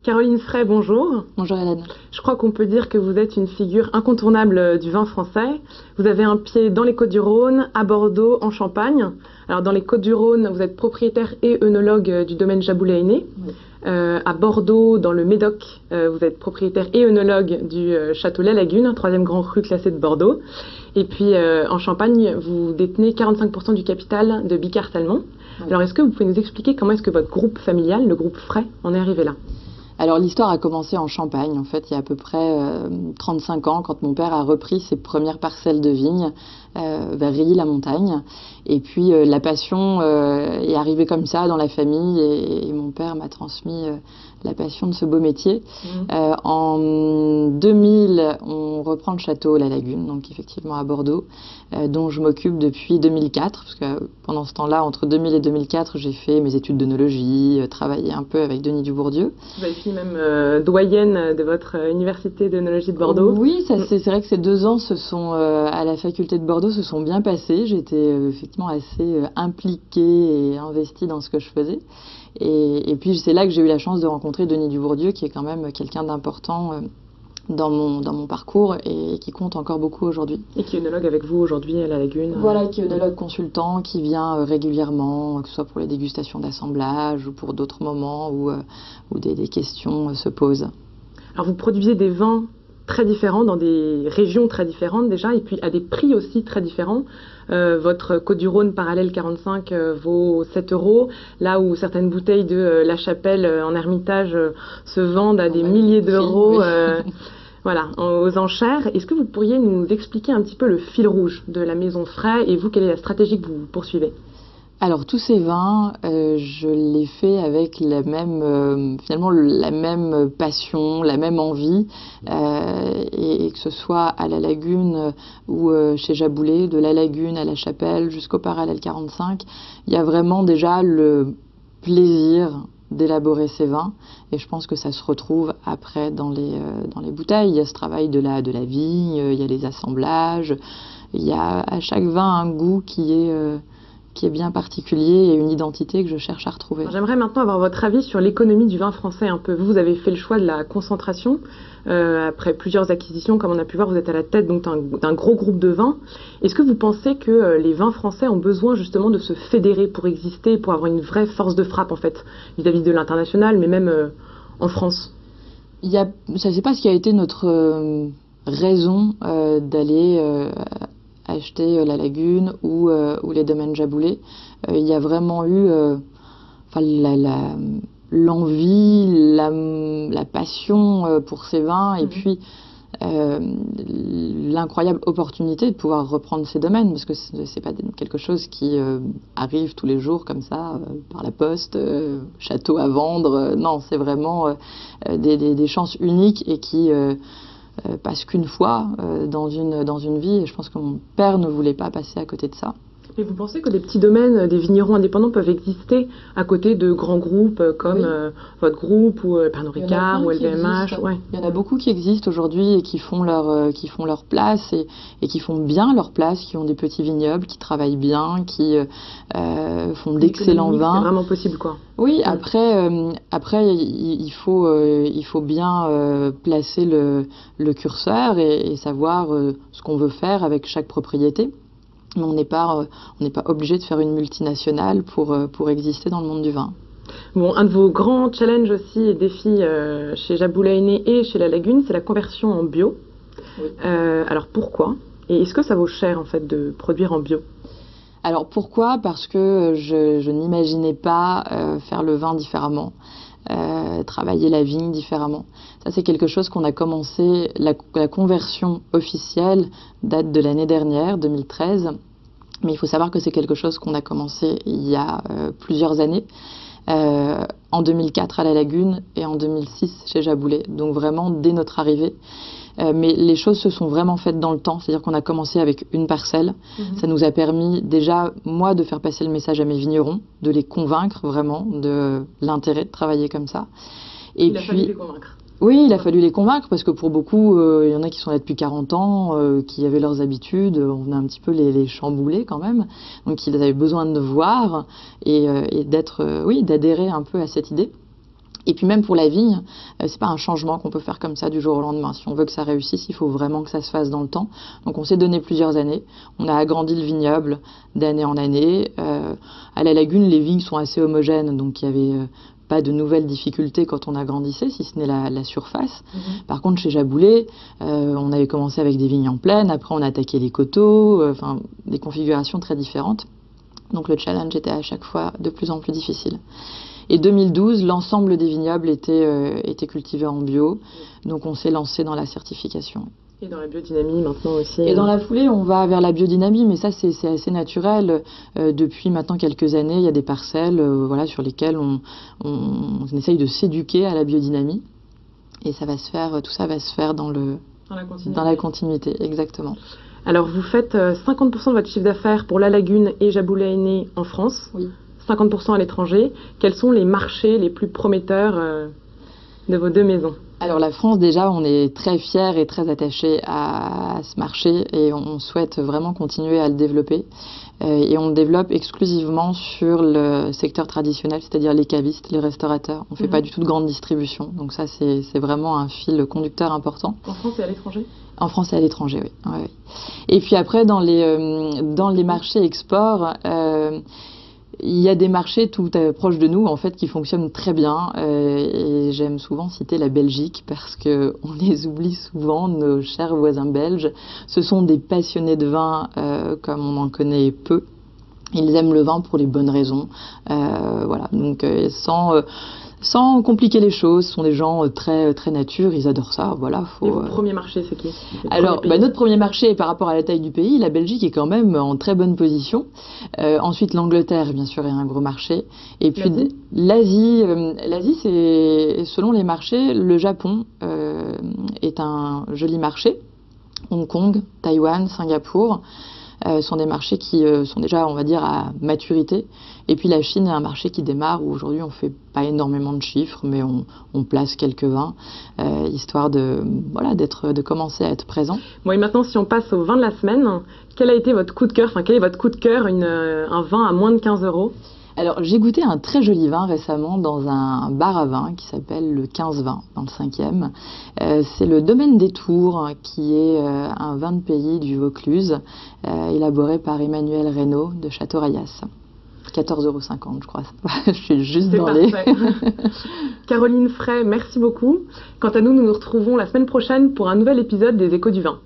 Caroline Frey, bonjour. Bonjour Hélène. Je crois qu'on peut dire que vous êtes une figure incontournable du vin français. Vous avez un pied dans les Côtes-du-Rhône, à Bordeaux, en Champagne. Alors dans les Côtes-du-Rhône, vous êtes propriétaire et œnologue du domaine Jaboulet-Aîné. Oui. À Bordeaux, dans le Médoc, vous êtes propriétaire et œnologue du château La Lagune, troisième grand cru classé de Bordeaux. Et puis en Champagne, vous détenez 45% du capital de Bicard Salmon. Oui. Alors est-ce que vous pouvez nous expliquer comment est-ce que votre groupe familial, le groupe Frey, en est arrivé là? Alors l'histoire a commencé en Champagne, en fait, il y a à peu près 35 ans, quand mon père a repris ses premières parcelles de vignes vers Rilly-la-Montagne. Et puis la passion est arrivée comme ça dans la famille et mon père m'a transmis la passion de ce beau métier. En 2000, on reprend le château La Lagune, donc effectivement à Bordeaux, dont je m'occupe depuis 2004, parce que pendant ce temps-là, entre 2000 et 2004, j'ai fait mes études d'œnologie, travaillé un peu avec Denis Dubourdieu. Vous avez fini même doyenne de votre université d'œnologie de Bordeaux. Oui, c'est vrai que ces 2 ans à la faculté de Bordeaux se sont bien passés. J'étais effectivement assez impliquée et investie dans ce que je faisais. Et puis c'est là que j'ai eu la chance de rencontrer Denis Dubourdieu, qui est quand même quelqu'un d'important dans mon parcours et qui compte encore beaucoup aujourd'hui. Et qui est œnologue avec vous aujourd'hui à La Lagune. Voilà, qui est œnologue consultant, qui vient régulièrement, que ce soit pour les dégustations d'assemblage ou pour d'autres moments où des questions se posent. Alors vous produisez des vins très différents dans des régions très différentes déjà, et puis à des prix aussi très différents. Votre Côtes-du-Rhône parallèle 45 vaut 7 €, là où certaines bouteilles de La Chapelle en Hermitage se vendent à des milliers d'euros. Voilà, aux enchères. Est-ce que vous pourriez nous expliquer un petit peu le fil rouge de la maison Frey et vous, quelle est la stratégie que vous poursuivez? Alors tous ces vins, je les fais avec finalement la même passion, la même envie, et que ce soit à La Lagune ou chez Jaboulet, de La Lagune à La Chapelle jusqu'au parallèle 45, il y a vraiment déjà le plaisir d'élaborer ces vins, et je pense que ça se retrouve après dans les bouteilles. Il y a ce travail de la vigne, il y a les assemblages, il y a à chaque vin un goût qui est bien particulier et une identité que je cherche à retrouver. J'aimerais maintenant avoir votre avis sur l'économie du vin français un peu. Vous avez fait le choix de la concentration. Après plusieurs acquisitions, comme on a pu voir, vous êtes à la tête donc d'un gros groupe de vins. Est-ce que vous pensez que les vins français ont besoin justement de se fédérer pour exister, pour avoir une vraie force de frappe en fait, vis-à-vis de l'international, mais même en France? Ça c'est pas ce qui a été notre raison d'aller acheter La Lagune ou les domaines Jaboulet. Il y a vraiment eu l'envie, la passion pour ces vins, et puis l'incroyable opportunité de pouvoir reprendre ces domaines, parce que c'est pas quelque chose qui arrive tous les jours comme ça, par la poste, château à vendre. Non, c'est vraiment des chances uniques et qui passe qu'une fois dans une vie, et je pense que mon père ne voulait pas passer à côté de ça. Et vous pensez que des petits domaines, des vignerons indépendants peuvent exister à côté de grands groupes comme votre groupe ou Pernod Ricard ou LVMH? Ouais. Il y en a beaucoup qui existent aujourd'hui et qui font leur place et qui font bien leur place, qui ont des petits vignobles, qui travaillent bien, qui font d'excellents vins. C'est vraiment possible, quoi. Oui, après il faut bien placer le curseur et savoir ce qu'on veut faire avec chaque propriété. Mais on n'est pas obligé de faire une multinationale pour exister dans le monde du vin. Bon, un de vos grands challenges aussi et défis chez Jaboulet-Aîné et chez La Lagune, c'est la conversion en bio. Oui. Alors pourquoi? Et est-ce que ça vaut cher en fait de produire en bio? Alors pourquoi? Parce que je n'imaginais pas faire le vin différemment. Travailler la vigne différemment. Ça, c'est quelque chose qu'on a commencé, la conversion officielle date de l'année dernière, 2013, mais il faut savoir que c'est quelque chose qu'on a commencé il y a plusieurs années, en 2004 à La Lagune et en 2006 chez Jaboulet, donc vraiment dès notre arrivée. Mais les choses se sont vraiment faites dans le temps, c'est-à-dire qu'on a commencé avec une parcelle. Ça nous a permis déjà, moi, de faire passer le message à mes vignerons, de les convaincre vraiment de l'intérêt de travailler comme ça. Et il a fallu les convaincre. Oui, il a fallu les convaincre parce que pour beaucoup, il y en a qui sont là depuis 40 ans, qui avaient leurs habitudes, on venait un petit peu les chambouler quand même. Donc ils avaient besoin de voir et d'adhérer un peu à cette idée. Et puis même pour la vigne, c'est pas un changement qu'on peut faire comme ça du jour au lendemain. Si on veut que ça réussisse, il faut vraiment que ça se fasse dans le temps. Donc on s'est donné plusieurs années. On a agrandi le vignoble d'année en année. À la Lagune, les vignes sont assez homogènes, donc il y avait pas de nouvelles difficultés quand on agrandissait, si ce n'est la surface. Par contre, chez Jaboulet, on avait commencé avec des vignes en plaine. Après, on a attaqué les coteaux, enfin des configurations très différentes. Donc le challenge était à chaque fois de plus en plus difficile. Et 2012, l'ensemble des vignobles étaient cultivés en bio, donc on s'est lancé dans la certification. Et dans la biodynamie maintenant aussi. Et dans la foulée, on va vers la biodynamie, mais ça c'est assez naturel. Depuis maintenant quelques années, il y a des parcelles voilà, sur lesquelles on essaye de s'éduquer à la biodynamie. Et ça va se faire, tout ça va se faire dans la continuité, exactement. Alors vous faites 50% de votre chiffre d'affaires pour la Lagune et Jaboulet Hainaut en France. Oui. 50% à l'étranger. Quels sont les marchés les plus prometteurs de vos deux maisons? Alors la France, déjà, on est très fiers et très attachés à ce marché et on souhaite vraiment continuer à le développer. Et on le développe exclusivement sur le secteur traditionnel, c'est-à-dire les cavistes, les restaurateurs. On ne fait pas du tout de grande distribution, donc ça c'est vraiment un fil conducteur important. En France et à l'étranger? En France et à l'étranger, oui. Ouais. Et puis après, dans les marchés export, il y a des marchés tout proches de nous en fait qui fonctionnent très bien et j'aime souvent citer la Belgique parce que on les oublie souvent, nos chers voisins belges. Ce sont des passionnés de vin comme on en connaît peu. Ils aiment le vin pour les bonnes raisons. Voilà, donc sans compliquer les choses, ce sont des gens très nature, ils adorent ça. Voilà, Et votre premier marché, c'est qui? Alors, notre premier marché, par rapport à la taille du pays, la Belgique est quand même en très bonne position. Ensuite, l'Angleterre, bien sûr, est un gros marché. Et puis, l'Asie, c'est, selon les marchés, le Japon est un joli marché. Hong Kong, Taïwan, Singapour sont des marchés qui sont déjà, on va dire, à maturité. Et puis la Chine est un marché qui démarre où aujourd'hui on fait pas énormément de chiffres, mais on place quelques vins, histoire de commencer à être présent. Bon, et maintenant, si on passe au vin de la semaine, quel a été votre coup de cœur, quel est votre coup de cœur, un vin à moins de 15 €? Alors, j'ai goûté un très joli vin récemment dans un bar à vin qui s'appelle le 15-20, dans le 5e. C'est le Domaine des Tours, qui est un vin de pays du Vaucluse, élaboré par Emmanuel Reynaud de Château-Rayas. 14,50 €, je crois. Je suis juste dans les... Caroline Frey, merci beaucoup. Quant à nous, nous nous retrouvons la semaine prochaine pour un nouvel épisode des Échos du vin.